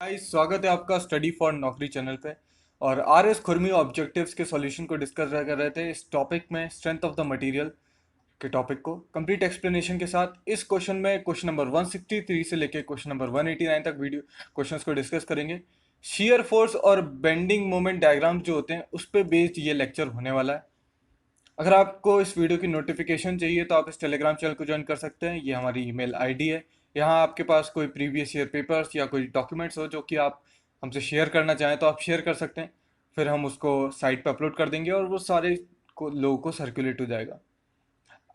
हाय, स्वागत है आपका स्टडी फॉर नौकरी चैनल पे। और आर एस खुरमी ऑब्जेक्टिव्स के सॉल्यूशन को डिस्कस कर रहे थे। इस टॉपिक में स्ट्रेंथ ऑफ द मटेरियल के टॉपिक को कंप्लीट एक्सप्लेनेशन के साथ इस क्वेश्चन में क्वेश्चन नंबर 163 से लेके क्वेश्चन नंबर 189 तक वीडियो क्वेश्चंस को डिस्कस करेंगे। शियर फोर्स और बेंडिंग मोमेंट डायग्राम जो होते हैं उस पर बेस्ड ये लेक्चर होने वाला है। अगर आपको इस वीडियो की नोटिफिकेशन चाहिए तो आप इस टेलीग्राम चैनल को ज्वाइन कर सकते हैं। ये हमारी ईमेल आईडी है। यहाँ आपके पास कोई प्रीवियस ईयर पेपर्स या कोई डॉक्यूमेंट्स हो जो कि आप हमसे शेयर करना चाहें तो आप शेयर कर सकते हैं। फिर हम उसको साइट पे अपलोड कर देंगे और वो सारे लोगों को सर्कुलेट हो जाएगा।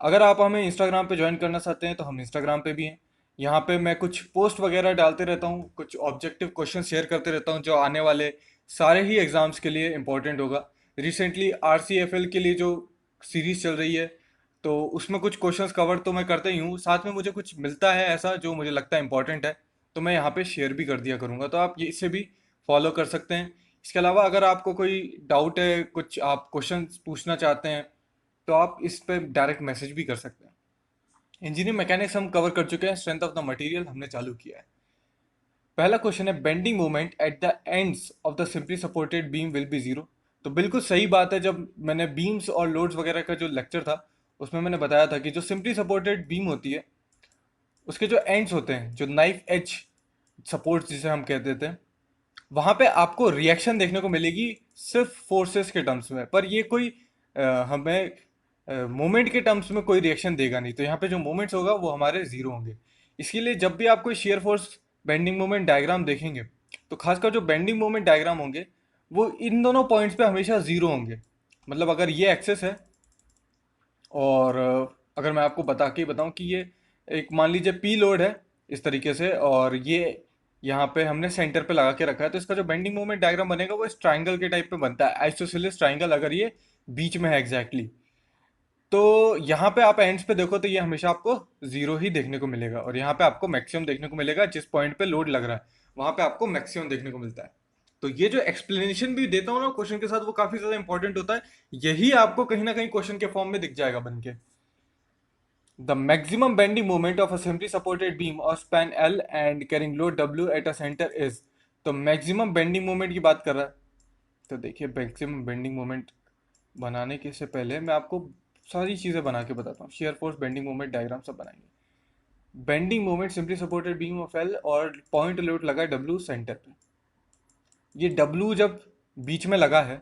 अगर आप हमें इंस्टाग्राम पे ज्वाइन करना चाहते हैं तो हम इंस्टाग्राम पे भी हैं। यहाँ पे मैं कुछ पोस्ट वगैरह डालते रहता हूँ, कुछ ऑब्जेक्टिव क्वेश्चन शेयर करते रहता हूँ जो आने वाले सारे ही एग्जाम्स के लिए इम्पोर्टेंट होगा। रिसेंटली RCFL के लिए जो सीरीज चल रही है तो उसमें कुछ क्वेश्चंस कवर तो मैं करता ही हूँ, साथ में मुझे कुछ मिलता है ऐसा जो मुझे लगता है इंपॉर्टेंट है तो मैं यहाँ पे शेयर भी कर दिया करूँगा, तो आप ये इसे भी फॉलो कर सकते हैं। इसके अलावा अगर आपको कोई डाउट है, कुछ आप क्वेश्चन पूछना चाहते हैं तो आप इस पे डायरेक्ट मैसेज भी कर सकते हैं। इंजीनियरिंग मैकेनिक्स हम कवर कर चुके हैं, स्ट्रेंथ ऑफ द मटेरियल हमने चालू किया है। पहला क्वेश्चन है bending moment at the ends of the simply supported beam will be zero. तो बिल्कुल सही बात है। जब मैंने बीम्स और लोड्स वगैरह का जो लेक्चर था उसमें मैंने बताया था कि जो सिंपली सपोर्टेड बीम होती है उसके जो एंड्स होते हैं, जो नाइफ एज सपोर्ट जिसे हम कहते थे, वहां पे आपको रिएक्शन देखने को मिलेगी सिर्फ फोर्सेस के टर्म्स में, पर ये कोई हमें मोमेंट के टर्म्स में कोई रिएक्शन देगा नहीं। तो यहाँ पे जो मोमेंट्स होगा वो हमारे जीरो होंगे। इसके लिए जब भी आप कोई shear force bending moment diagram देखेंगे तो खासकर जो बेंडिंग मोमेंट डायग्राम होंगे वो इन दोनों पॉइंट्स पे हमेशा जीरो होंगे। मतलब अगर ये एक्सेस है और अगर मैं आपको बता के बताऊं कि ये एक मान लीजिए पी लोड है इस तरीके से, और ये यहाँ पे हमने सेंटर पे लगा के रखा है, तो इसका जो बेंडिंग मोमेंट डायग्राम बनेगा वो इस ट्राइंगल के टाइप पे बनता है, आइसोसेलेस ट्राइंगल, अगर ये बीच में है एग्जैक्टली तो यहाँ पे आप एंड्स पे देखो तो ये हमेशा आपको जीरो ही देखने को मिलेगा, और यहाँ पे आपको मैक्सिमम देखने को मिलेगा जिस पॉइंट पे लोड लग रहा है वहां पे आपको मैक्सिमम देखने को मिलता है। तो ये जो एक्सप्लेनेशन भी देता हूँ ना क्वेश्चन के साथ वो काफी ज्यादा इंपॉर्टेंट होता है। यही आपको कहीं ना कहीं क्वेश्चन के फॉर्म में दिख जाएगा बन के। The maximum bending moment of a simply supported beam of span L and carrying load W at a center is। तो मैक्सिमम बेंडिंग मोमेंट की बात कर रहा है। तो देखिए मैक्सिमम बेंडिंग मोमेंट बनाने के से पहले मैं आपको सारी चीज़ें बना के बताता हूँ। Shear force bending moment diagram सब बनाएंगे। Bending moment simply supported beam of L और पॉइंट लोड लगा है डब्ल्यू सेंटर पे। ये डब्ल्यू जब बीच में लगा है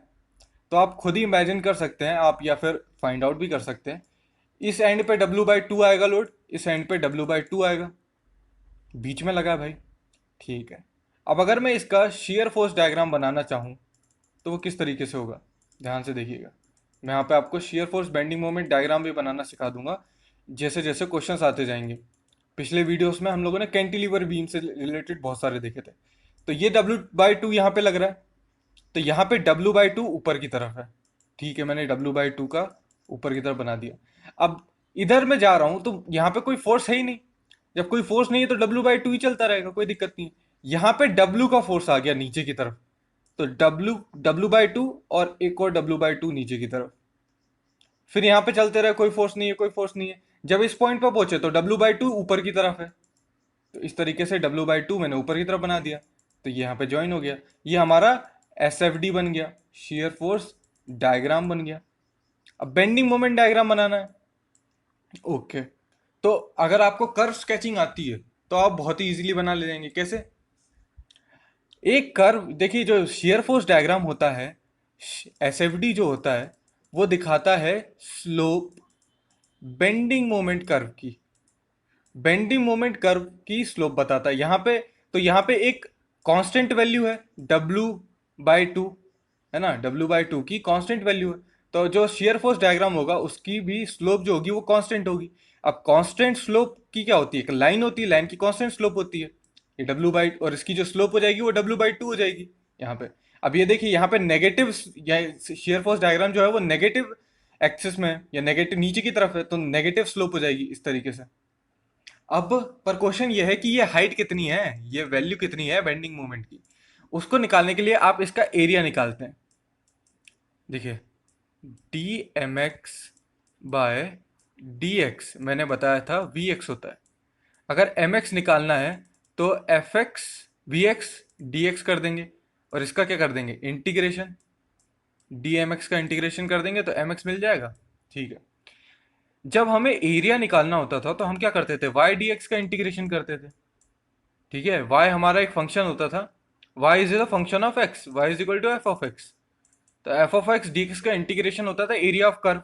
तो आप खुद ही इमेजिन कर सकते हैं, आप या फिर फाइंड आउट भी कर सकते हैं। इस एंड पे W/2 आएगा लोड, इस एंड पे W/2 आएगा, बीच में लगा है भाई। ठीक है। अब अगर मैं इसका शेयर फोर्स डायग्राम बनाना चाहूँ तो वो किस तरीके से होगा, ध्यान से देखिएगा। मैं यहाँ पे आपको shear force bending moment diagram भी बनाना सिखा दूंगा जैसे जैसे क्वेश्चंस आते जाएंगे। पिछले वीडियोस में हम लोगों ने कैंटिलीवर बीम से रिलेटेड बहुत सारे देखे थे। तो ये W/2 यहाँ पे लग रहा है, तो यहाँ पे W/2 ऊपर की तरफ है। ठीक है, मैंने W/2 का ऊपर की तरफ बना दिया। अब इधर मैं जा रहा हूं तो यहाँ पे कोई फोर्स है ही नहीं। जब कोई फोर्स नहीं है तो W/2 ही चलता रहेगा, कोई दिक्कत नहीं है। यहाँ पे W का फोर्स आ गया नीचे की तरफ, तो W/2 और एक और W/2 नीचे की तरफ। फिर यहाँ पे चलते रहे, कोई फोर्स नहीं है, कोई फोर्स नहीं है। जब इस पॉइंट पर पहुंचे तो W/2 ऊपर की तरफ है, तो इस तरीके से W/2 मैंने ऊपर की तरफ बना दिया, तो ये यहाँ पे ज्वाइन हो गया। ये हमारा SFD बन गया, शेयर फोर्स डायग्राम बन गया। अब बेंडिंग मोमेंट डायग्राम बनाना है। ओके, तो अगर आपको कर्व स्केचिंग आती है तो आप बहुत ही इजीली बना ले जाएंगे। कैसे? एक कर्व देखिए, जो शेयर फोर्स डायग्राम होता है, SFD जो होता है वो दिखाता है स्लोप बेंडिंग मोमेंट कर्व की। बेंडिंग मोमेंट कर्व की स्लोप बताता है यहाँ पे। तो यहाँ पे एक कांस्टेंट वैल्यू है W/2, है ना, W/2 की कांस्टेंट वैल्यू है। तो जो शेयर फोर्स डायग्राम होगा उसकी भी स्लोप जो होगी वो कांस्टेंट होगी। अब कांस्टेंट स्लोप की क्या होती है, एक लाइन होती है, लाइन की कांस्टेंट स्लोप होती है ये और इसकी जो स्लोप हो जाएगी वो W/2 हो जाएगी यहाँ पे। अब ये देखिए यहाँ पे नेगेटिव, या शेयर फोर्स डायग्राम जो है वो नेगेटिव एक्सिस में है या नेगेटिव नीचे की तरफ है, तो नेगेटिव स्लोप हो जाएगी इस तरीके से। अब पर क्वेश्चन ये है कि ये हाइट कितनी है, ये वैल्यू कितनी है बेंडिंग मोमेंट की, उसको निकालने के लिए आप इसका एरिया निकालते हैं। देखिए dmx/dx मैंने बताया था vx होता है। अगर mx निकालना है तो fx vx dx कर देंगे और इसका क्या कर देंगे इंटीग्रेशन, dmx का इंटीग्रेशन कर देंगे तो mx मिल जाएगा। ठीक है, जब हमें एरिया निकालना होता था तो हम क्या करते थे, y dx का इंटीग्रेशन करते थे। ठीक है, y हमारा एक फंक्शन होता था, y is a function of x, y is equal to F of x। तो F of X D X का इंटीग्रेशन होता था एरिया ऑफ कर्व,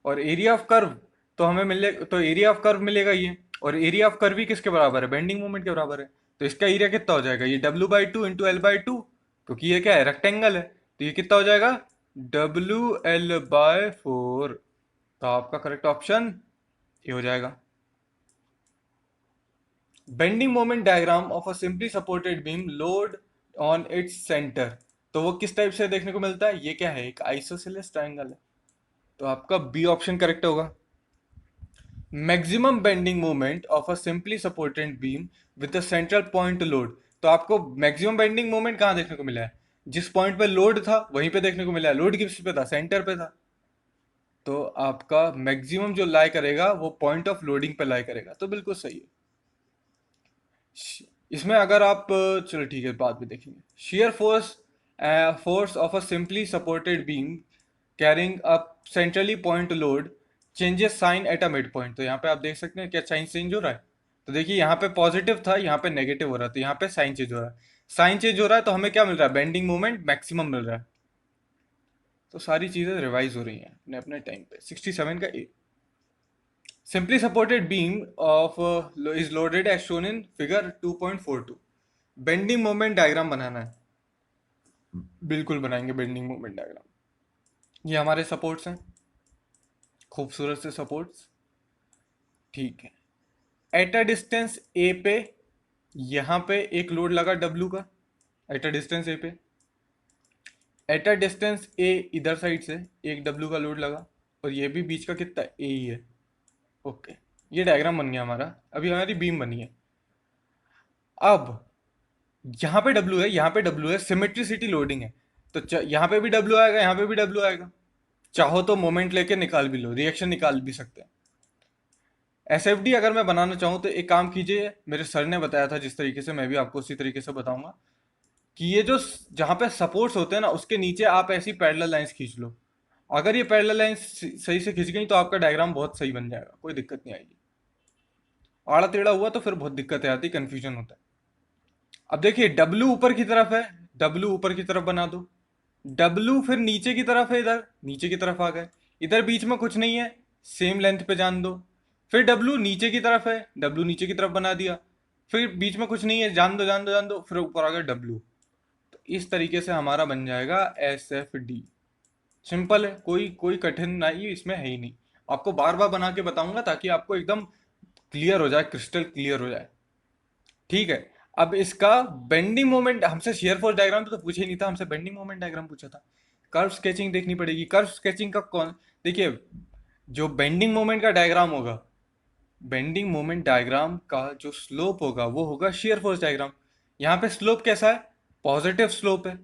और एरिया ऑफ कर्व तो हमें मिले, तो एरिया ऑफ कर्व मिलेगा ये, और एरिया ऑफ कर्व ही किसके बराबर है, बेंडिंग मोमेंट के बराबर है। तो इसका एरिया कितना हो जाएगा, ये W by two into L by to, क्योंकि ये क्या है रेक्टेंगल है, तो ये कितना हो जाएगा डब्ल्यू एल बाय फोर। तो आपका करेक्ट ऑप्शन ये हो जाएगा। Bending moment diagram of a simply supported beam load on its centre, तो वो किस टाइप से देखने को मिलता है, ये क्या है एक आइसोसेलेस ट्रायंगल है। तो आपका बी ऑप्शन करेक्ट होगा। Maximum bending moment of a simply supported beam with a central point load, तो आपको मैक्सिमम बेंडिंग मोमेंट कहाँ देखने को मिला है, जिस पॉइंट पे लोड था वहीं पे देखने को मिला है, लोड किस पे था, सेंटर पे था। तो आपका मैक्सिमम जो लाई करेगा वो पॉइंट ऑफ लोडिंग पे लाई करेगा, तो बिल्कुल सही है। इसमें अगर आप चलो ठीक है बाद में देखेंगे। Shear force, force of a simply supported beam carrying up centrally point load changes sign at a mid point, तो यहाँ पे आप देख सकते हैं क्या साइन चेंज हो रहा है। तो देखिए यहाँ पे पॉजिटिव था, यहाँ पे नेगेटिव हो रहा है, तो यहाँ पे साइन चेंज हो रहा है। साइन चेंज हो रहा है तो हमें क्या मिल रहा है, बेंडिंग मोमेंट मैक्सिमम मिल रहा है। तो सारी चीजें रिवाइज हो रही हैं अपने अपने टाइम पे। 67 का ए, simply supported beam of is loaded as shown in figure 2.42। Bending moment diagram बनाना है, बिल्कुल बनाएंगे बेंडिंग मोमेंट डायग्राम। ये हमारे सपोर्ट्स हैं, खूबसूरत से सपोर्ट्स। ठीक है, एट अ डिस्टेंस ए पे यहाँ पे एक लोड लगा डब्ल्यू का, एट अ डिस्टेंस ए पे, एट अ डिस्टेंस ए इधर साइड से एक डब्ल्यू का लोड लगा, और ये भी बीच का कितना ए ही है। ओके, ये डायग्राम बन गया हमारा, अभी हमारी बीम बनी है। अब यहाँ पे डब्ल्यू है, यहाँ पे डब्ल्यू है, सिमेट्रिसिटी लोडिंग है, तो यहाँ पे भी डब्ल्यू आएगा, यहाँ पे भी डब्ल्यू आएगा। चाहो तो मोमेंट लेके निकाल भी लो, रिएक्शन निकाल भी सकते हैं। एसएफडी अगर मैं बनाना चाहूँ तो एक काम कीजिए, मेरे सर ने बताया था जिस तरीके से, मैं भी आपको उसी तरीके से बताऊंगा कि ये जो जहाँ पे सपोर्ट्स होते हैं ना उसके नीचे आप ऐसी पैरेलल लाइंस खींच लो। अगर ये पैरेलल लाइंस सही से खींच गई तो आपका डायग्राम बहुत सही बन जाएगा, कोई दिक्कत नहीं आएगी। आड़ा टेढ़ा हुआ तो फिर बहुत दिक्कतें आती, कंफ्यूजन होता है। अब देखिए डब्ल्यू ऊपर की तरफ है, डब्ल्यू ऊपर की तरफ बना दो, डब्ल्यू फिर नीचे की तरफ है, इधर नीचे की तरफ आ गए, इधर बीच में कुछ नहीं है, सेम लेंथ पे जान दो। फिर डब्ल्यू नीचे की तरफ है, डब्ल्यू नीचे की तरफ बना दिया, फिर बीच में कुछ नहीं है, जान दो जान दो जान दो, फिर ऊपर आ गया डब्ल्यू। तो इस तरीके से हमारा बन जाएगा एस एफ डी। सिंपल है, कोई कोई कठिनाई इसमें है ही नहीं। आपको बार बार बना के बताऊंगा ताकि आपको एकदम क्लियर हो जाए, क्रिस्टल क्लियर हो जाए। ठीक है, अब इसका बेंडिंग मोमेंट, हमसे शेयर फोर्स डायग्राम तो पूछा ही नहीं था, हमसे बेंडिंग मोमेंट डायग्राम पूछा था। कर्व स्केचिंग देखनी पड़ेगी, कर्व स्केचिंग का कौन, देखिए जो बेंडिंग मोमेंट का डायग्राम होगा, बेंडिंग मोमेंट डायग्राम का जो स्लोप होगा वो होगा शेयर फोर्स डायग्राम। यहाँ पे स्लोप कैसा है, पॉजिटिव स्लोप है,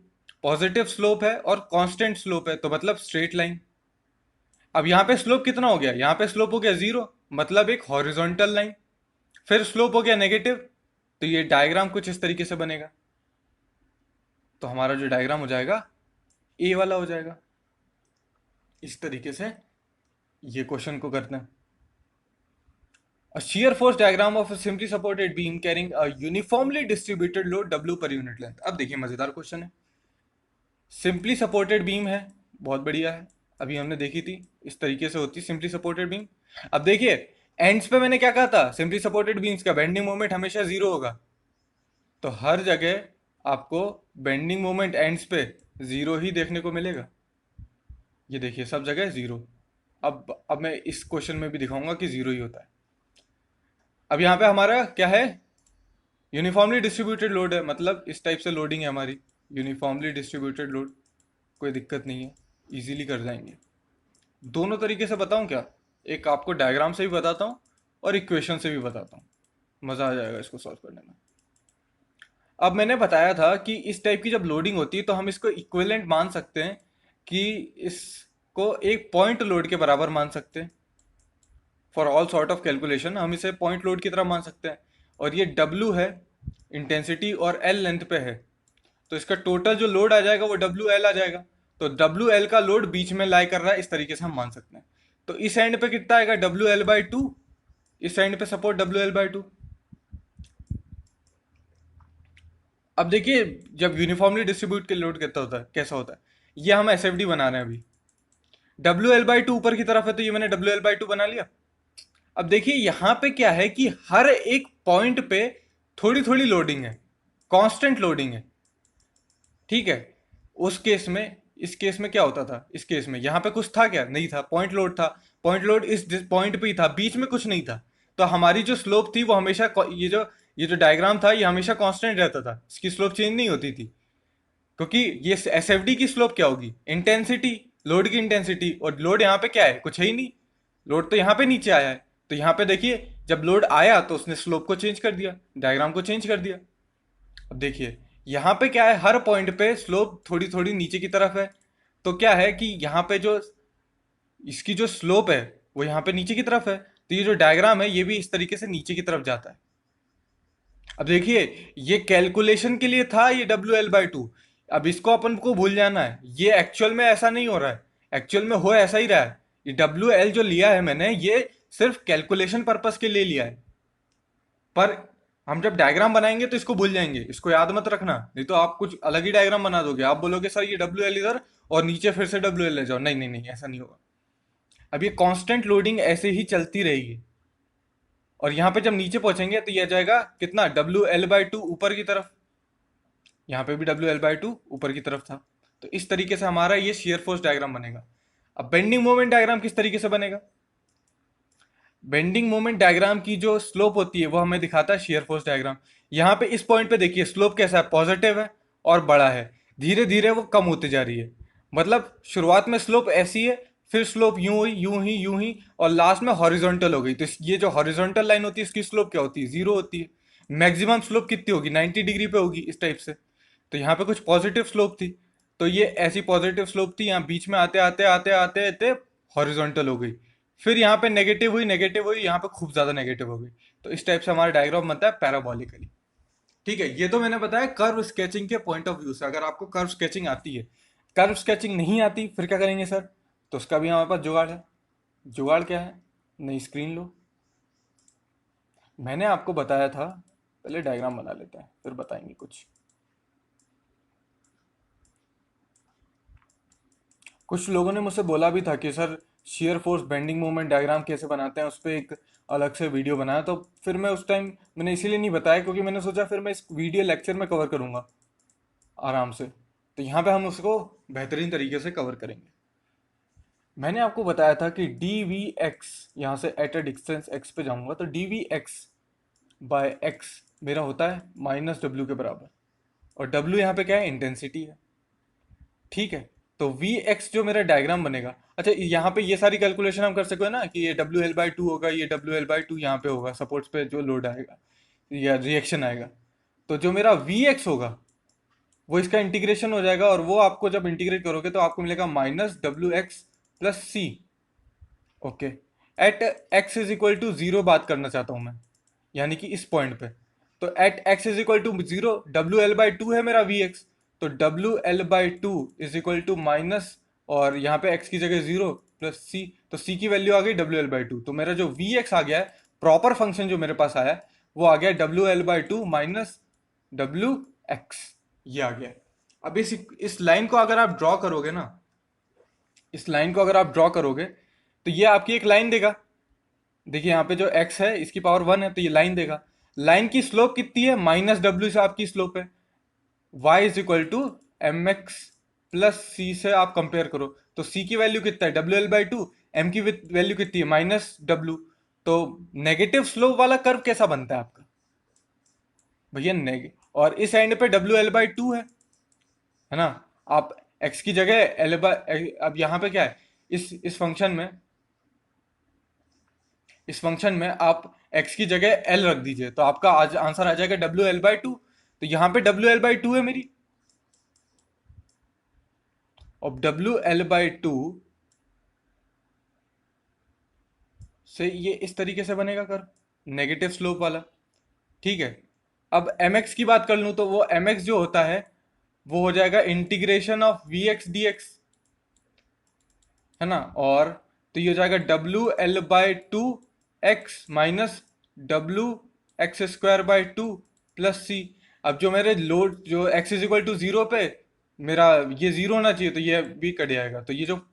पॉजिटिव स्लोप है और कांस्टेंट स्लोप है, तो मतलब स्ट्रेट लाइन। अब यहाँ पे स्लोप कितना हो गया, यहाँ पे स्लोप हो गया जीरो, मतलब एक हॉरिजॉन्टल लाइन। फिर स्लोप हो गया नेगेटिव, तो ये डायग्राम कुछ इस तरीके से बनेगा। तो हमारा जो डायग्राम हो जाएगा ए वाला हो जाएगा। इस तरीके से ये क्वेश्चन को करते हैं। A shear force diagram of a simply supported beam carrying a uniformly distributed load W per unit length। अब देखिए मजेदार क्वेश्चन है, सिंपली सपोर्टेड बीम है, बहुत बढ़िया है, अभी हमने देखी थी इस तरीके से होती सिंपली सपोर्टेड बीम। अब देखिए एंड्स पे मैंने क्या कहा था, सिंपली सपोर्टेड बीम्स का बेंडिंग मोमेंट हमेशा जीरो होगा, तो हर जगह आपको बेंडिंग मोमेंट एंड्स पे जीरो ही देखने को मिलेगा। ये देखिए सब जगह जीरो। अब मैं इस क्वेश्चन में भी दिखाऊंगा कि जीरो ही होता है। अब यहाँ पे हमारा क्या है, यूनिफॉर्मली डिस्ट्रीब्यूटेड लोड है, मतलब इस टाइप से लोडिंग है हमारी, यूनिफॉर्मली डिस्ट्रीब्यूटेड लोड, कोई दिक्कत नहीं है, इजीली कर जाएंगे। दोनों तरीके से बताऊं क्या, एक आपको डायग्राम से भी बताता हूँ और इक्वेशन से भी बताता हूँ, मज़ा आ जाएगा इसको सॉल्व करने में। अब मैंने बताया था कि इस टाइप की जब लोडिंग होती है तो हम इसको इक्विवेलेंट मान सकते हैं, कि इसको एक पॉइंट लोड के बराबर मान सकते हैं। For all sort of calculation हम इसे पॉइंट लोड की तरह मान सकते हैं। और ये W है इंटेंसिटी और L लेंथ पे है, तो इसका टोटल जो लोड आ जाएगा वो डब्ल्यू एल आ जाएगा। तो डब्ल्यू एल का लोड बीच में लाई कर रहा है, इस तरीके से हम मान सकते हैं। तो इस एंड पे कितना आएगा, डब्ल्यू एल बाई टू। इस एंड पे support W L by to. अब देखिए, जब यूनिफॉर्मली डिस्ट्रीब्यूट के लोड कितना होता है, कैसा होता है, ये हम एस एफ डी बना रहे हैं अभी। डब्ल्यू एल बाई टू ऊपर की तरफ है, तो ये मैंने डब्ल्यू एल बाई टू बना लिया। अब देखिए यहां पे क्या है कि हर एक पॉइंट पे थोड़ी थोड़ी लोडिंग है, कांस्टेंट लोडिंग है। ठीक है। उस केस में, इस केस में क्या होता था, इस केस में यहां पे कुछ था क्या, नहीं था, पॉइंट लोड था। पॉइंट लोड इस पॉइंट पे ही था, बीच में कुछ नहीं था। तो हमारी जो स्लोप थी वो हमेशा ये जो डायग्राम था ये हमेशा कांस्टेंट रहता था, इसकी स्लोप चेंज नहीं होती थी। क्योंकि ये एस एफ डी की स्लोप क्या होगी, इंटेंसिटी, लोड की इंटेंसिटी। और लोड यहाँ पे क्या है, कुछ है ही नहीं। लोड तो यहाँ पे नीचे आया है। तो यहाँ पे देखिए, जब लोड आया तो उसने स्लोप को चेंज कर दिया, डायग्राम को चेंज कर दिया। अब देखिए यहाँ पे क्या है, हर पॉइंट पे स्लोप थोड़ी थोड़ी नीचे की तरफ है। तो क्या है कि यहाँ पे जो इसकी जो स्लोप है वो यहाँ पे नीचे की तरफ है, तो ये जो डायग्राम है ये भी इस तरीके से नीचे की तरफ जाता है। अब देखिए, ये कैलकुलेशन के लिए था ये डब्ल्यू एल बाई टू। अब इसको अपन को भूल जाना है, ये एक्चुअल में ऐसा नहीं हो रहा है। एक्चुअल में हो ऐसा ही रहा है। ये डब्ल्यू एल जो लिया है मैंने, ये सिर्फ कैलकुलेशन पर्पस के लिए लिया है। पर हम जब डायग्राम बनाएंगे तो इसको भूल जाएंगे, इसको याद मत रखना, नहीं तो आप कुछ अलग ही डायग्राम बना दोगे। आप बोलोगे सर ये डब्ल्यू एल इधर और नीचे फिर से डब्ल्यू एल ले जाओ। नहीं नहीं नहीं, ऐसा नहीं होगा। अब ये कांस्टेंट लोडिंग ऐसे ही चलती रहेगी। और यहाँ पे जब नीचे पहुंचेंगे तो ये आ जाएगा कितना, डब्ल्यू एल बाई टू ऊपर की तरफ। यहाँ पे भी डब्ल्यू एल बाई टू ऊपर की तरफ था। तो इस तरीके से हमारा ये शेयर फोर्स डायग्राम बनेगा। अब बेंडिंग मोमेंट डायग्राम किस तरीके से बनेगा, बेंडिंग मोमेंट डायग्राम की जो स्लोप होती है वो हमें दिखाता है शेयर फोर्स डायग्राम। यहाँ पे इस पॉइंट पे देखिए स्लोप कैसा है, पॉजिटिव है और बड़ा है। धीरे धीरे वो कम होती जा रही है। मतलब शुरुआत में स्लोप ऐसी है, फिर स्लोप यूं हुई यूं ही यूं ही, और लास्ट में हॉरिजॉन्टल हो गई। तो ये जो हॉरिजॉन्टल लाइन होती है इसकी स्लोप क्या होती है, जीरो होती है। मैक्सिमम स्लोप कितनी होगी, 90 डिग्री पे होगी, इस टाइप से। तो यहाँ पे कुछ पॉजिटिव स्लोप थी, तो ये ऐसी पॉजिटिव स्लोप थी, यहाँ बीच में आते आते आते आते आते हॉरिजॉन्टल हो गई। फिर यहाँ पे नेगेटिव हुई, यहाँ पे खूब ज्यादा नेगेटिव हो गई। तो इस टाइप से हमारा डायग्राम बनता है पैराबोलिकली। ठीक है, ये तो मैंने बताया कर्व स्केचिंग के पॉइंट ऑफ व्यू से, अगर आपको कर्व स्केचिंग आती है। कर्व स्केचिंग नहीं आती फिर क्या करेंगे सर, तो उसका भी हमारे पास जुगाड़ है। जुगाड़ क्या है, नई स्क्रीन लो। मैंने आपको बताया था, पहले डायग्राम बना लेते हैं फिर बताएंगे कुछ। कुछ लोगों ने मुझसे बोला भी था कि sir shear force bending moment diagram कैसे बनाते हैं, उस पर एक अलग से वीडियो बनाया। तो फिर मैं उस टाइम मैंने इसीलिए नहीं बताया, क्योंकि मैंने सोचा फिर मैं इस वीडियो लेक्चर में कवर करूंगा आराम से। तो यहाँ पे हम उसको बेहतरीन तरीके से कवर करेंगे। मैंने आपको बताया था कि डी वी एक्स, यहाँ से एट अ डिस्टेंस एक्स पे जाऊंगा तो D V X by X मेरा होता है माइनस डब्ल्यू के बराबर। और डब्ल्यू यहाँ पे क्या है, इंटेंसिटी है। ठीक है। तो वी एक्स जो मेरा डायग्राम बनेगा, अच्छा यहाँ पे ये सारी कैलकुलेशन हम कर सकते हैं ना, कि ये डब्ल्यू एल बाई टू होगा, ये डब्ल्यू एल बाई टू यहाँ पे होगा, सपोर्ट्स पे जो लोड आएगा या रिएक्शन आएगा। तो जो मेरा वी एक्स होगा वो इसका इंटीग्रेशन हो जाएगा, और वो आपको जब इंटीग्रेट करोगे तो आपको मिलेगा minus W X plus C. Okay. At X is equal to zero बात करना चाहता हूँ मैं, यानी कि इस पॉइंट पे। तो at X is equal to zero, W L by two है मेरा वी एक्स। तो W L by two is equal to minus, और यहाँ पे एक्स की जगह जीरो प्लस सी। तो सी की वैल्यू आ गई डब्ल्यू एल बाई टू। तो मेरा जो वी एक्स आ गया है, प्रॉपर फंक्शन जो मेरे पास आया है, वो आ गया W L by to minus W x. ये आ गया। अब इस लाइन को अगर आप ड्रॉ करोगे ना, इस लाइन को अगर आप ड्रॉ करोगे तो ये आपकी एक लाइन देगा। देखिए यहाँ पे जो x है इसकी पावर वन है, तो ये लाइन देगा। लाइन की स्लोप कितनी है, माइनस डब्ल्यू से आपकी स्लोप है। y is equal to M X plus C से आप कंपेयर करो, तो c की वैल्यू कितना है, W L by two. M की वैल्यू कितनी है, माइनस डब्ल्यू। तो नेगेटिव स्लोप वाला कर्व कैसा बनता है आपका भैया, नेगे, और इस एंड पे डब्ल्यू एल बाई टू है ना। आप x की जगह एल बाई, अब यहाँ पे क्या है, इस फंक्शन में, इस फंक्शन में आप x की जगह l रख दीजिए, तो आपका आज आंसर आ जाएगा डब्ल्यू एल बाई टू। तो यहां पे डब्ल्यू एल बाई टू है मेरी। अब डब्ल्यू एल बाई टू से ये इस तरीके से बनेगा कर, नेगेटिव स्लोप वाला। ठीक है। अब एम एक्स की बात कर लूं तो वो एम एक्स जो होता है वो हो जाएगा integration of V X D X, है ना। और तो ये हो जाएगा W L by two X minus W X square by two plus C. अब जो मेरे लोड जो X is equal to zero पे मेरा ये जीरो होना चाहिए, तो ये भी कट जाएगा। तो ये जो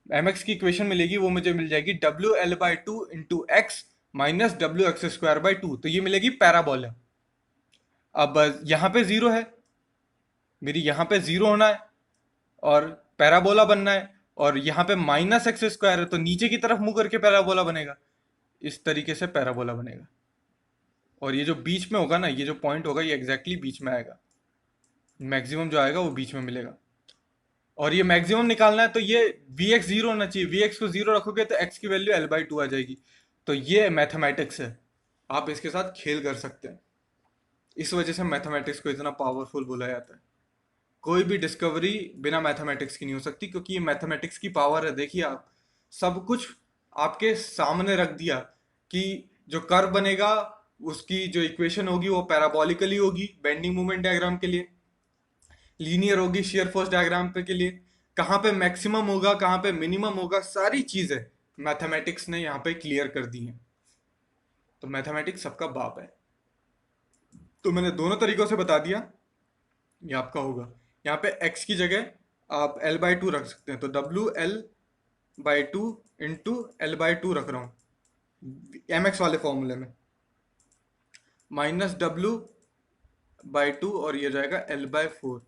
एम एक्स की इक्वेशन मिलेगी वो मुझे मिल जाएगी W L by two into x minus W X square by to, तो ये मिलेगी पैराबोला। अब यहाँ पे जीरो है, मेरी यहाँ पे जीरो होना है और पैराबोला बनना है, और यहाँ पे माइनस एक्स स्क्वायर है तो नीचे की तरफ मुंह करके पैराबोला बनेगा। इस तरीके से पैराबोला बनेगा, और ये जो बीच में होगा ना, ये जो पॉइंट होगा ये एग्जैक्टली बीच में आएगा, मैक्सिमम जो आएगा वो बीच में मिलेगा। और ये मैक्सिमम निकालना है तो ये वी एक्स जीरो होना चाहिए, वी एक्स को जीरो रखोगे तो एक्स की वैल्यू एल बाई टू आ जाएगी। तो ये मैथमेटिक्स है, आप इसके साथ खेल कर सकते हैं। इस वजह से मैथमेटिक्स को इतना पावरफुल बोला जाता है। कोई भी डिस्कवरी बिना मैथमेटिक्स की नहीं हो सकती, क्योंकि ये मैथमेटिक्स की पावर है। देखिए आप, सब कुछ आपके सामने रख दिया कि जो कर्व बनेगा उसकी जो इक्वेशन होगी वो पैराबोलिकली होगी बेंडिंग मोमेंट डायग्राम के लिए, लीनियर होगी शेयर फोर्स डायग्राम पे के लिए, कहाँ पे मैक्सिमम होगा कहाँ पे मिनिमम होगा, सारी चीजें मैथमेटिक्स ने यहाँ पे क्लियर कर दी हैं। तो मैथमेटिक्स सबका बाप है। तो मैंने दोनों तरीकों से बता दिया, ये आपका होगा। यहाँ पे x की जगह आप l बाई टू रख सकते हैं, तो W L by two into L by to रख रहा हूँ एम एक्स वाले फॉर्मूले में, माइनस डब्ल्यू बाई टू और ये जाएगा एल बाई फोर।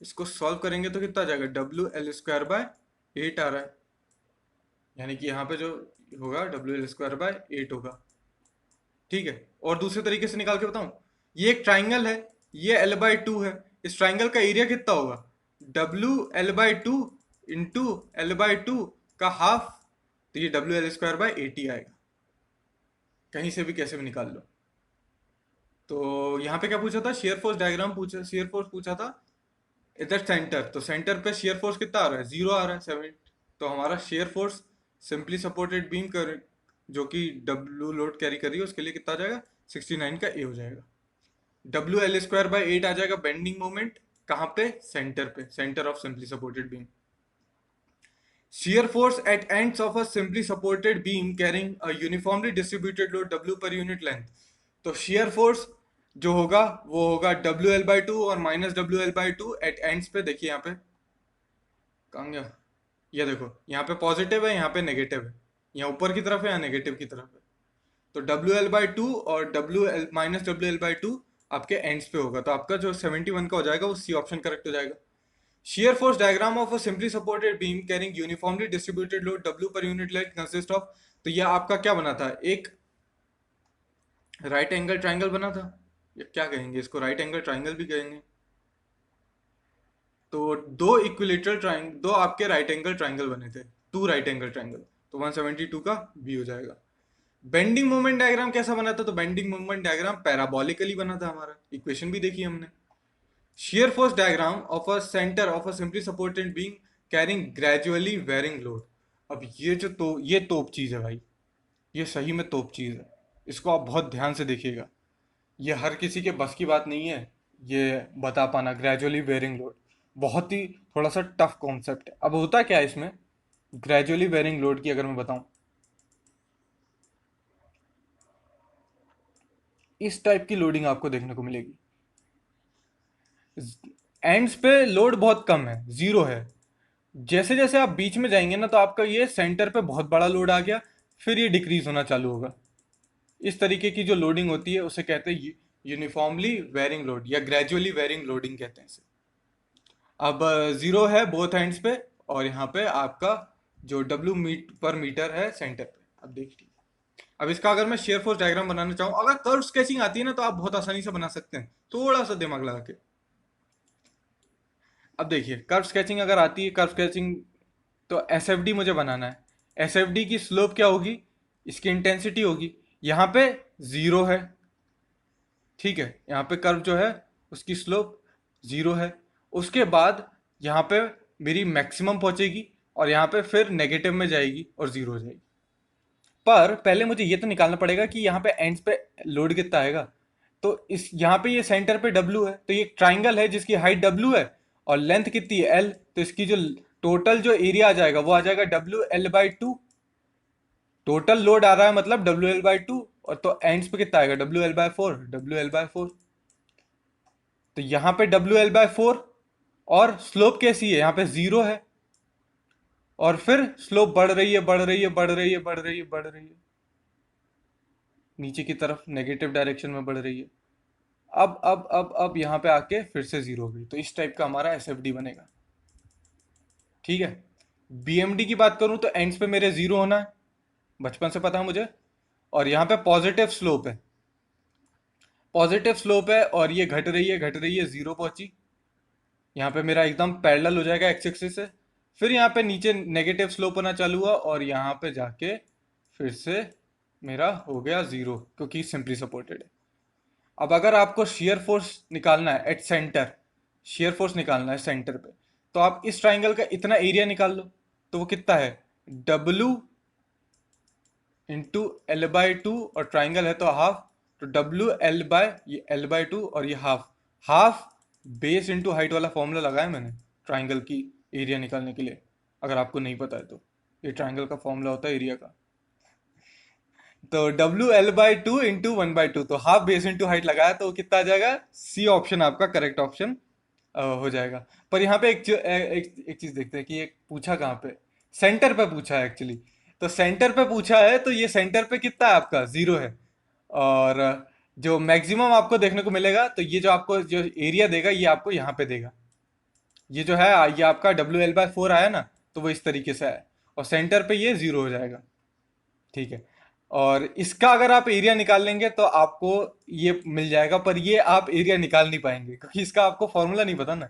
इसको सॉल्व करेंगे तो कितना आ जाएगा, W L square by eight आ रहा है, यानी कि यहाँ पे जो होगा W L square by eight होगा। ठीक है, और दूसरे तरीके से निकाल के बताऊं, ये एक ट्राइंगल है, ये एल बाई टू है, इस ट्राइंगल का एरिया कितना होगा, W L by two into L by two का हाफ, तो ये W L square by eight ही आएगा। कहीं से भी कैसे भी निकाल लो। तो यहाँ पे क्या पूछा था, शेयर फोर्स डायग्राम पूछा, शेयर फोर्स पूछा था इधर सेंटर, तो सेंटर पे शेयर फोर्स कितना आ रहा है, जीरो आ रहा है, 7। तो हमारा shear force simply supported beam कर जो कि डब्ल्यू लोड कैरी कर रही है उसके लिए कितना आ जाएगा, 69 का ए हो जाएगा। W L square by eight आ जाएगा बेंडिंग मोमेंट, कहाँ पे, सेंटर पे, centre of simply supported beam. shear force at ends of a simply supported beam carrying a uniformly distributed load W per unit length। तो shear force जो होगा वो होगा डब्ल्यू एल बाई टू और minus W L by two at ends पे। देखिए यहाँ पे कहाँ गया, ये देखो यहाँ पे पॉजिटिव है यहाँ पे नेगेटिव है, यहाँ ऊपर की तरफ है यहाँ नेगेटिव की तरफ है। तो डब्ल्यू एल बाई टू और W L minus W L by to आपके एंड्स पे होगा, तो आपका जो 71 का हो जाएगा वो सी ऑप्शन करेक्ट हो जाएगा। Shear force diagram of a simply supported beam carrying uniformly distributed load W per unit length consist of, तो यह आपका क्या बना था, एक राइट एंगल ट्राइंगल बना था, या क्या कहेंगे इसको, राइट एंगल ट्राइंगल भी कहेंगे। तो दो इक्विलेटरल ट्राइंगल, दो आपके राइट एंगल ट्राइंगल बने थे, टू राइट एंगल ट्राइंगल, तो 172 का बी हो जाएगा। बेंडिंग मोमेंट डायग्राम कैसा बना था, तो बेंडिंग मोमेंट डायग्राम पैराबोलिकली बना था हमारा, इक्वेशन भी देखी हमने। shear force diagram of a center of a simply supported beam carrying gradually varying load। अब ये जो ये तोप चीज है भाई, ये सही में तोप चीज है, इसको आप बहुत ध्यान से देखिएगा। ये हर किसी के बस की बात नहीं है ये बता पाना, ग्रेजुअली वेरिंग लोड बहुत ही थोड़ा सा टफ कॉन्सेप्ट है। अब होता क्या है इसमें, ग्रेजुअली वेरिंग लोड की अगर मैं बताऊं, इस टाइप की लोडिंग आपको देखने को मिलेगी। एंड्स पे लोड बहुत कम है, जीरो है। जैसे जैसे आप बीच में जाएंगे ना तो आपका ये सेंटर पे बहुत बड़ा लोड आ गया, फिर ये डिक्रीज होना चालू होगा। इस तरीके की जो लोडिंग होती है उसे कहते हैं यूनिफॉर्मली वेरिंग लोड या ग्रेजुअली वेरिंग लोडिंग कहते हैं इसे। अब जीरो है बोथ एंड्स पे, और यहाँ पे आपका जो डब्ल्यू पर मीटर है सेंटर पे। अब देखिए, अब इसका अगर मैं शेयर फोर्स डायग्राम बनाना चाहूँ, अगर कर्व स्केचिंग आती है ना तो आप बहुत आसानी से बना सकते हैं, थोड़ा सा दिमाग लगा के। अब देखिए कर्व स्केचिंग अगर आती है, कर्व स्केचिंग तो एस एफ डी मुझे बनाना है। एस एफ डी की स्लोप क्या होगी, इसकी इंटेंसिटी होगी, यहाँ पे जीरो है, ठीक है, यहाँ पे कर्व जो है उसकी स्लोप जीरो है। उसके बाद यहाँ पे मेरी मैक्सिमम पहुंचेगी और यहाँ पे फिर नेगेटिव में जाएगी और जीरो हो जाएगी। पर पहले मुझे ये तो निकालना पड़ेगा कि यहाँ पे एंड्स पे लोड कितना आएगा। तो इस यहाँ पे ये सेंटर पे W है, तो ये ट्राइंगल है जिसकी हाइट W है, और लेंथ कितनी है एल, तो इसकी जो टोटल जो एरिया आ जाएगा वो आ जाएगा W L by two. Total load आ रहा है मतलब डब्ल्यू एल बाई टू, और तो एंड्स पे कितना आएगा W L by four, W L by four. तो यहाँ पे डब्ल्यू एल बाय फोर, और स्लोप कैसी है यहाँ पे जीरो है, और फिर स्लोप बढ़ रही है बढ़ रही है बढ़ रही है बढ़ रही है बढ़ रही है, नीचे की तरफ नेगेटिव डायरेक्शन में बढ़ रही है। अब यहाँ पे आके फिर से जीरो हो गई, तो इस टाइप का हमारा एस एफ डी बनेगा। ठीक है। बीएमडी की बात करूं तो एंड्स पे मेरे जीरो होना है, बचपन से पता है मुझे। और यहाँ पे पॉजिटिव स्लोप है, पॉजिटिव स्लोप है, और ये घट रही है घट रही है, जीरो पहुंची। यहाँ पे मेरा एकदम पैरेलल हो जाएगा एक्स एक्सिस से। फिर यहाँ पे नीचे नेगेटिव स्लोप होना चालू हुआ, और यहाँ पे जाके फिर से मेरा हो गया जीरो, क्योंकि सिंपली सपोर्टेड है। अब अगर आपको शेयर फोर्स निकालना है एट सेंटर, शेयर फोर्स निकालना है सेंटर पे, तो आप इस ट्राइंगल का इतना एरिया निकाल लो। तो वो कितना है, W into L by two, और ट्राइंगल है तो हाफ, तो डब्ल्यू एल बाय ये एल बाई टू, और ये half. Half base into height वाला फॉर्मूला लगाया मैंने ट्राइंगल की एरिया निकालने के लिए, अगर आपको नहीं पता है तो। ये ट्राइंगल का फॉर्मूला होता है एरिया का। तो W L by two into one by two, तो हाफ बेस इंटू हाइट लगाया तो कितना आ जाएगा, सी ऑप्शन आपका करेक्ट ऑप्शन हो जाएगा। पर यहाँ पे एक चीज देखते हैं कि एक पूछा कहाँ पे, सेंटर पे पूछा है एक्चुअली। तो सेंटर पे पूछा है तो ये सेंटर पे कितना है आपका, जीरो है। और जो मैक्सिमम आपको देखने को मिलेगा, तो ये जो आपको जो एरिया देगा ये आपको यहाँ पे देगा। ये जो है ये आपका डब्ल्यू एल बाय फोर आया ना, तो वो इस तरीके से है, और सेंटर पे ये जीरो हो जाएगा। ठीक है। और इसका अगर आप एरिया निकाल लेंगे तो आपको ये मिल जाएगा, पर ये आप एरिया निकाल नहीं पाएंगे क्योंकि इसका आपको फॉर्मूला नहीं पता ना।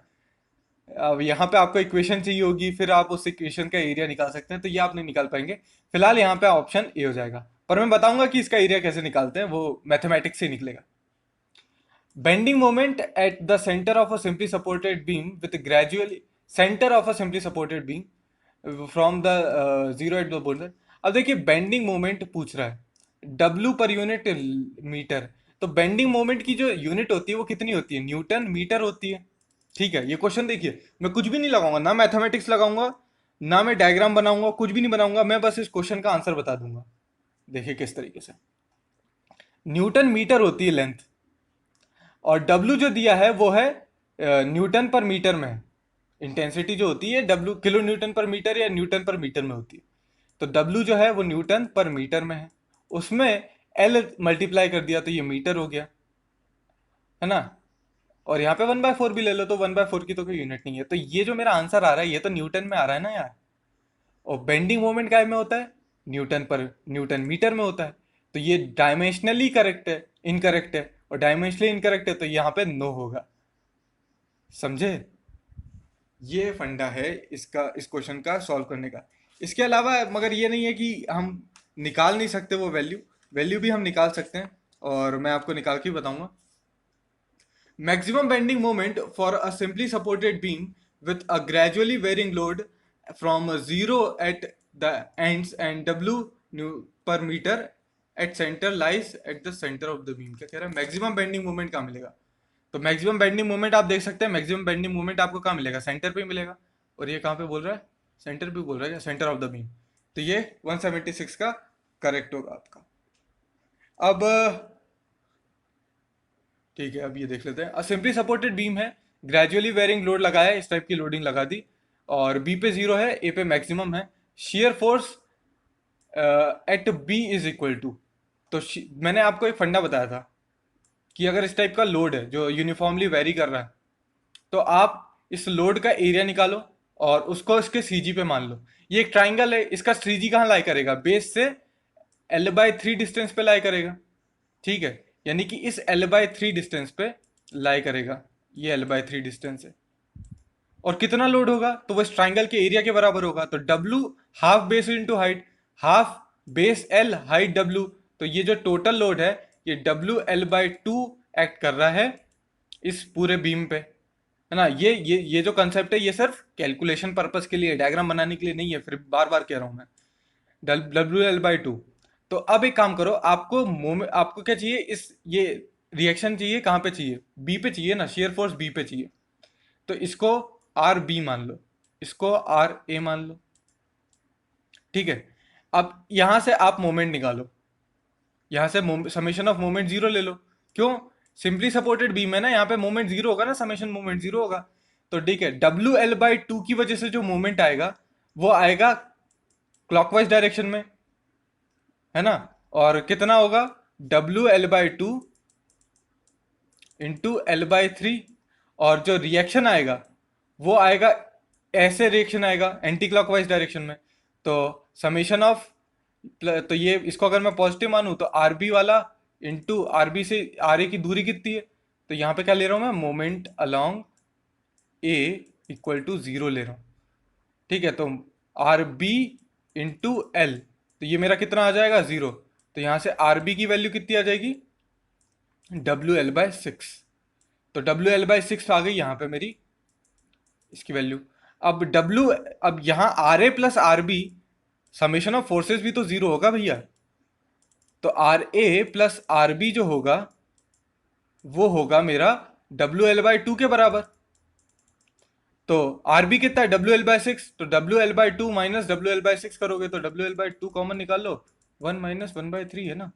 अब यहाँ पे आपको इक्वेशन चाहिए होगी, फिर आप उस इक्वेशन का एरिया निकाल सकते हैं, तो ये आप नहीं निकाल पाएंगे। फिलहाल यहाँ पे ऑप्शन ए हो जाएगा, पर मैं बताऊंगा कि इसका एरिया कैसे निकालते हैं, वो मैथमेटिक्स से निकलेगा। Bending moment at the centre of a simply supported beam with gradually, centre of a simply supported beam from the zero at the border. अब देखिए बेंडिंग मोमेंट पूछ रहा है डब्ल्यू पर यूनिट मीटर, तो bending moment की जो unit होती है वो कितनी होती है, न्यूटन मीटर होती है। ठीक है। ये क्वेश्चन देखिए, मैं कुछ भी नहीं लगाऊंगा, ना मैथमेटिक्स लगाऊंगा, ना मैं डायग्राम बनाऊंगा, कुछ भी नहीं बनाऊंगा, मैं बस इस क्वेश्चन का आंसर बता दूंगा। देखिए किस तरीके से, न्यूटन मीटर होती है लेंथ, और डब्ल्यू जो दिया है वो है न्यूटन पर मीटर में है। इंटेंसिटी जो होती है डब्ल्यू किलो न्यूटन पर मीटर या न्यूटन पर मीटर में होती है। तो डब्ल्यू जो है वो न्यूटन पर मीटर में है, उसमें एल मल्टीप्लाई कर दिया तो ये मीटर हो गया, है ना। और यहाँ पे वन बाय फोर भी ले लो, तो वन बाय फोर की तो कोई यूनिट नहीं है, तो ये जो मेरा आंसर आ रहा है ये तो न्यूटन में आ रहा है ना यार। और बेंडिंग मोमेंट काय में होता है, न्यूटन पर न्यूटन मीटर में होता है। तो ये डायमेंशनली करेक्ट है, इनकरेक्ट है, और डायमेंशनली इनकरेक्ट है तो यहाँ पे नो होगा। समझे, ये फंडा है इसका, इस क्वेश्चन का सॉल्व करने का। इसके अलावा मगर ये नहीं है कि हम निकाल नहीं सकते वो वैल्यू, वैल्यू भी हम निकाल सकते हैं, और मैं आपको निकाल के बताऊंगा। Maximum bending moment for a simply supported beam with a gradually varying load from 0 at the ends and W per meter at center lies at the center of the beam। क्या कह रहा है, मैक्सिमम बेंडिंग मोमेंट कहाँ मिलेगा। तो maximum bending moment आप देख सकते हैं, मैक्सिमम बेंडिंग मोमेंट आपको कहाँ मिलेगा, सेंटर पे मिलेगा। और ये कहाँ पे बोल रहा है, सेंटर पे बोल रहा है, सेंटर ऑफ द बीम। तो ये 176 का करेक्ट होगा आपका। अब ठीक है, अब ये देख लेते हैं। सिंपली सपोर्टेड बीम है, ग्रेजुअली वेरिंग लोड लगाया है, इस टाइप की लोडिंग लगा दी, और बी पे जीरो है, ए पे मैक्सिमम है। Shear force at B is equal to, तो मैंने आपको एक फंडा बताया था कि अगर इस टाइप का लोड है जो यूनिफॉर्मली वेरी कर रहा है, तो आप इस लोड का एरिया निकालो और उसको इसके सीजी पे मान लो। ये एक ट्राइंगल है, इसका सीजी कहाँ लाई करेगा, बेस से एल बाई थ्री डिस्टेंस पे लाई करेगा। ठीक है, यानी कि इस एल बाई थ्री डिस्टेंस पे लाई करेगा, ये एल बाई थ्री डिस्टेंस है। और कितना लोड होगा, तो वो इस ट्राइंगल के एरिया के बराबर होगा। तो W half base into height, half base L height W, तो ये जो टोटल लोड है ये W L by to act कर रहा है इस पूरे बीम पे, है ना। ये जो कंसेप्ट है ये सिर्फ कैलकुलेशन पर्पस के लिए, डायग्राम बनाने के लिए नहीं है, फिर बार बार कह रहा हूं मैं, डब्ल्यू एल बाई टू। तो अब एक काम करो, आपको मोमेंट, आपको क्या चाहिए, इस ये रिएक्शन चाहिए कहाँ पे चाहिए, बी पे चाहिए ना, शेयर फोर्स बी पे चाहिए। तो इसको आर बी मान लो, इसको आर ए मान लो, ठीक है। अब यहां से आप मोमेंट निकालो, यहां से समेशन ऑफ मोमेंट जीरो ले लो। क्यों? सिंपली सपोर्टेड बीम है ना, यहाँ पे मोमेंट जीरो होगा ना, समेशन मोमेंट जीरो होगा। तो ठीक है, डब्ल्यू एल बाई टू की वजह से जो मोमेंट आएगा वो आएगा क्लॉकवाइज डायरेक्शन में, है ना। और कितना होगा? W L by two into L by three. और जो रिएक्शन आएगा वो आएगा, ऐसे रिएक्शन आएगा एंटी क्लॉकवाइज डायरेक्शन में। तो समेशन ऑफ, तो ये इसको अगर मैं पॉजिटिव मानूं तो आर बी वाला इंटू आर बी से आर ए की दूरी कितनी है, तो यहाँ पे क्या ले रहा हूँ मैं? Moment along A equal to zero ले रहा हूँ, ठीक है। तो आर बी इंटू एल, तो ये मेरा कितना आ जाएगा? जीरो। तो यहाँ से आर बी की वैल्यू कितनी आ जाएगी? W L by six. तो डब्ल्यू एल बाय सिक्स आ गई यहाँ पे मेरी इसकी वैल्यू। अब डब्ल्यू, अब यहाँ R A plus R B, summation of forces भी तो जीरो होगा भैया। तो R A plus R B जो होगा वो होगा मेरा डब्ल्यू एल बाय टू के बराबर। तो आर बी कितना है? W L by six. तो W L by two minus W L by six करोगे तो W L by two common निकाल लो, one minus one by three है ना,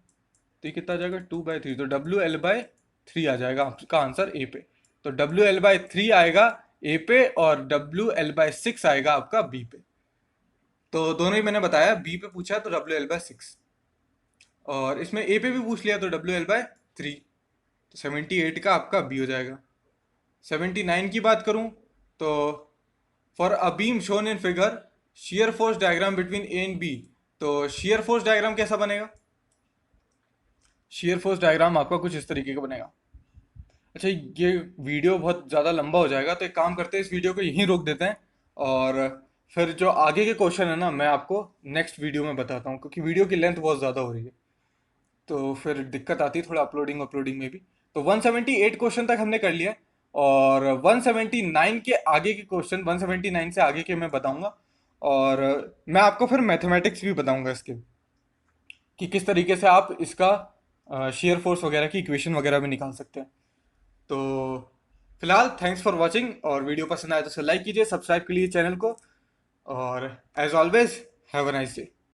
तो ये कितना आ जाएगा? Two by three. तो डब्ल्यू एल बाय थ्री आ जाएगा आपका आंसर ए पे। तो डब्ल्यू एल बाय थ्री आएगा ए पे और डब्ल्यू एल बाय सिक्स आएगा आपका बी पे। तो दोनों ही मैंने बताया, बी पे पूछा है तो डब्ल्यू एल बाय सिक्स, और इसमें ए पे भी पूछ लिया तो डब्ल्यू एल बाय थ्री। तो 78 का आपका बी हो जाएगा। 79 की बात करूं तो for a beam shown in figure shear force diagram between A and B. तो शेयर फोर्स डायग्राम कैसा बनेगा? शेयर फोर्स डायग्राम आपका कुछ इस तरीके का बनेगा। अच्छा, ये वीडियो बहुत ज़्यादा लंबा हो जाएगा, तो एक काम करते हैं, इस वीडियो को यहीं रोक देते हैं, और फिर जो आगे के क्वेश्चन है ना मैं आपको नेक्स्ट वीडियो में बताता हूँ, क्योंकि वीडियो की लेंथ बहुत ज़्यादा हो रही है, तो फिर दिक्कत आती है थोड़ा अपलोडिंग अपलोडिंग में भी। तो 178 क्वेश्चन तक हमने कर लिया है, और 179 के आगे के क्वेश्चन, 179 से आगे के मैं बताऊंगा। और मैं आपको फिर मैथमेटिक्स भी बताऊंगा इसके, कि किस तरीके से आप इसका शेयर फोर्स वगैरह की इक्वेशन वगैरह भी निकाल सकते हैं। तो फिलहाल थैंक्स फॉर वॉचिंग, और वीडियो पसंद आया तो लाइक कीजिए, सब्सक्राइब कीजिए चैनल को, और as always have a nice day.